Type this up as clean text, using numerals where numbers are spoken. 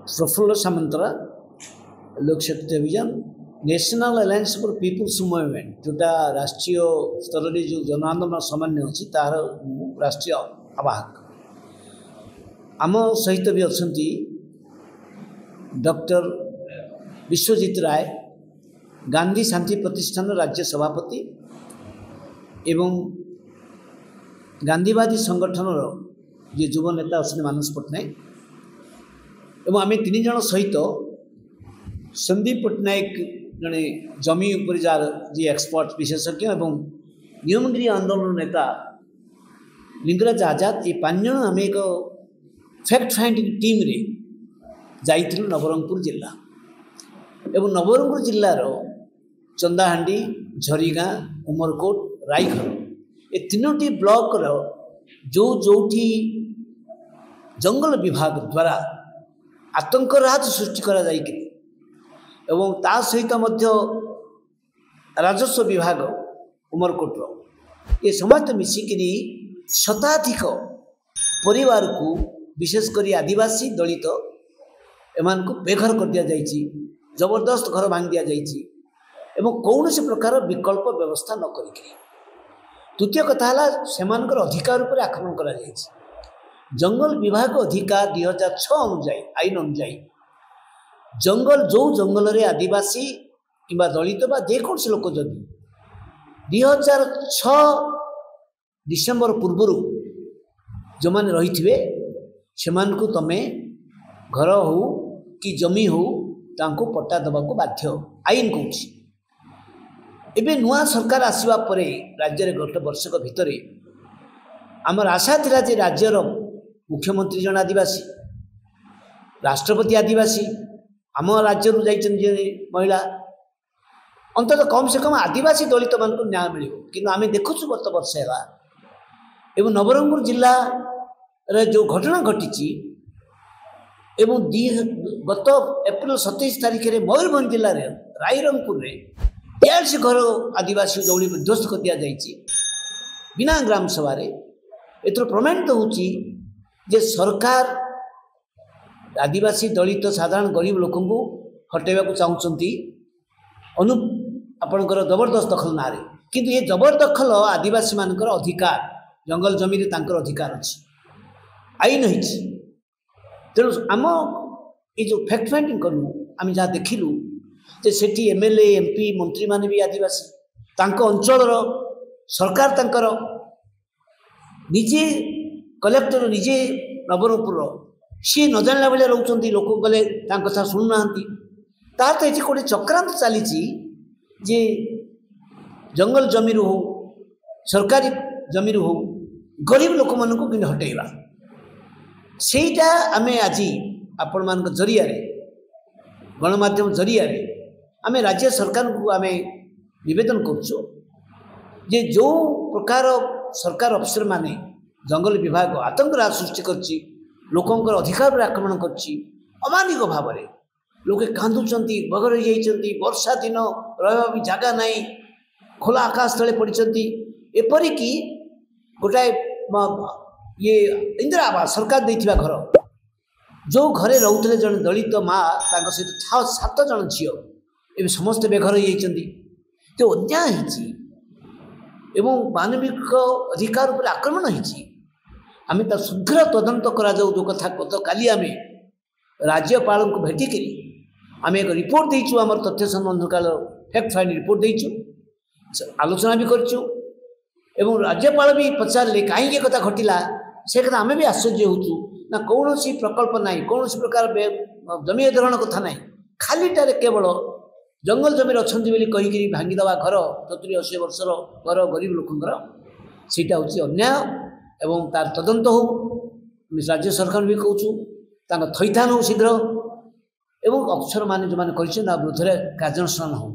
Praful Samantara Lokshakti Abhiyan national alliance for people's movement जोटा राष्ट्रीय स्तर में जो जन आंदोलन सामान्य अच्छी तार राष्ट्रीय आवाहक आम सहित भी अच्छा डॉक्टर विश्वजीत राय गांधी शांति प्रतिष्ठान राज्य सभापति एवं गांधीवादी संगठन ये युव नेता अच्छे मानस पट्टनायक एवं आम तीन जन सहित संदीप पट्टनायक जड़े जमी उपर जार जी एक्सपर्ट विशेषज्ञ एवं नियमगिरी आंदोलन नेता लिंगराज आजाद ये पांच जन आम एक फैक्ट फाइंडिंग टीम रे जाइथिलु नवरंगपुर जिला एवं नवरंगपुर जिलार चंदाहांडी झरीगाँ उमरकोट रायघर ये तीनोटी ब्लॉक रो जोठी जंगल विभाग द्वारा आतंक राज सृष्टि करा जाइकि एवं ता सहित मध्य राजस्व विभाग उमरकोट ये समस्त मिसिकी शताधिक परिवार को विशेषकर आदिवासी दलित एमान को बेघर कर दिया जाइछि जबरदस्त घर भांग दिया जाइछि एवं कौन से प्रकार विकल्प व्यवस्था न करिकि द्वितीय कथा है सेमानकर अधिकार उपर आक्रमण करा जाइछि जंगल विभाग अधिकार 2006 अनुजाई आईन अनुजाई जंगल जो जंगल रे आदिवासी किंबा दलित बा जेकोन से लोक जदि 2006 डिसेम्बर पूर्व जो मैंने रही थे सेमान को तमें घर हो कि जमी हो तांको पट्टा दबा को बाध्य आईन कौच एबे नुआ सरकार आसवा परे राज्य रे गत वर्षक भितर आमर आशा थिला जे राज्यर मुख्यमंत्री जन आदिवासी राष्ट्रपति आदिवासी आम राज्य जे महिला अंततः कम से कम आदिवासी दलित मान को न्याय मिल कि आम देखु गत वर्ष है एवं नवरंगपुर जिला रे जो घटना घटी एवं गत एप्रिल 27 तारिख में मयूरभंज जिले में रायरंगपुर में 42 घर आदिवासी दौड़ी ध्वस्त कर दिया जाइए बिना ग्राम सभा एथर प्रमाणित होची जे सरकार आदिवासी दलित साधारण गरीब लोक हटेबा चाहूँगी आपणकर जबरदस्त दखल ना किंतु ये जबरदखल आदिवासी मानकर अधिकार जंगल जमी तांकर अधिकार अच्छी आईन होती तेणु आम ये जो फैक्ट फाइंडिंग कलु आम जहाँ देखिलु जे सेठी एमएलए एमपी मंत्री माने भी आदिवासी तांको अंचल सरकार तांकर निजे कलेक्टर निजे नवरंगपुर सी न जानला भाई रोच लोक गले कथा शुणुना तार तो ये गोटे चक्रांत चली जे जंगल जमी हो सरकारी जमी हो गरीब लोक मान हटेगा सेटा आम आज आपण मान जरिया गणमाध्यम जरिया आम राज्य सरकार को आम निवेदन करुचु जे जो प्रकार सरकार अफिसर माने जंगल विभाग आतंक राज सृष्टि करछि लोकंकर अधिकार पर आक्रमण करछि अमानिक भाव में लोके कांदुचंती बगर जाइचंती वर्षा दिन रहा भी जगह नहीं खोला आकाश तले पड़ती एपरिकी गोटाए ये इंदिरा आवास सरकार देथिबा घर जो घरे रोते जन दलित माँ सहित 7 जन झील ए समस्त बेघर होती तो अन्याय एवं मानविक अधिकार पर आक्रमण होती आम शीघ्र तदंत करा जो कथा गत काली आम राज्यपाल को भेटिक आम एक रिपोर्ट देचु आम तथ्य संबंधकाल फैक्ट फाइंड रिपोर्ट देचु आलोचना भी करचु एवं राज्यपाल भी पचारे कहीं कथा घटला से कथा आम भी आश्चर्य होचु ना कौन सी प्रकल्प नाई कौन सी प्रकार जमी अधिग्रहण कथा नाई खालीटारे केवल जंगल जमी अच्छा कहीकि भांगीदवा घर 70-80 वर्षर घर गरीब लोकंर सीटा हूँ अन्याय एवं तार तदंत हो राज्य सरकार भी कहूँ थैथान हो शीघ्र एवं अफसर मान जो मैंने विरुद्ध कार्यानुष्ठान हो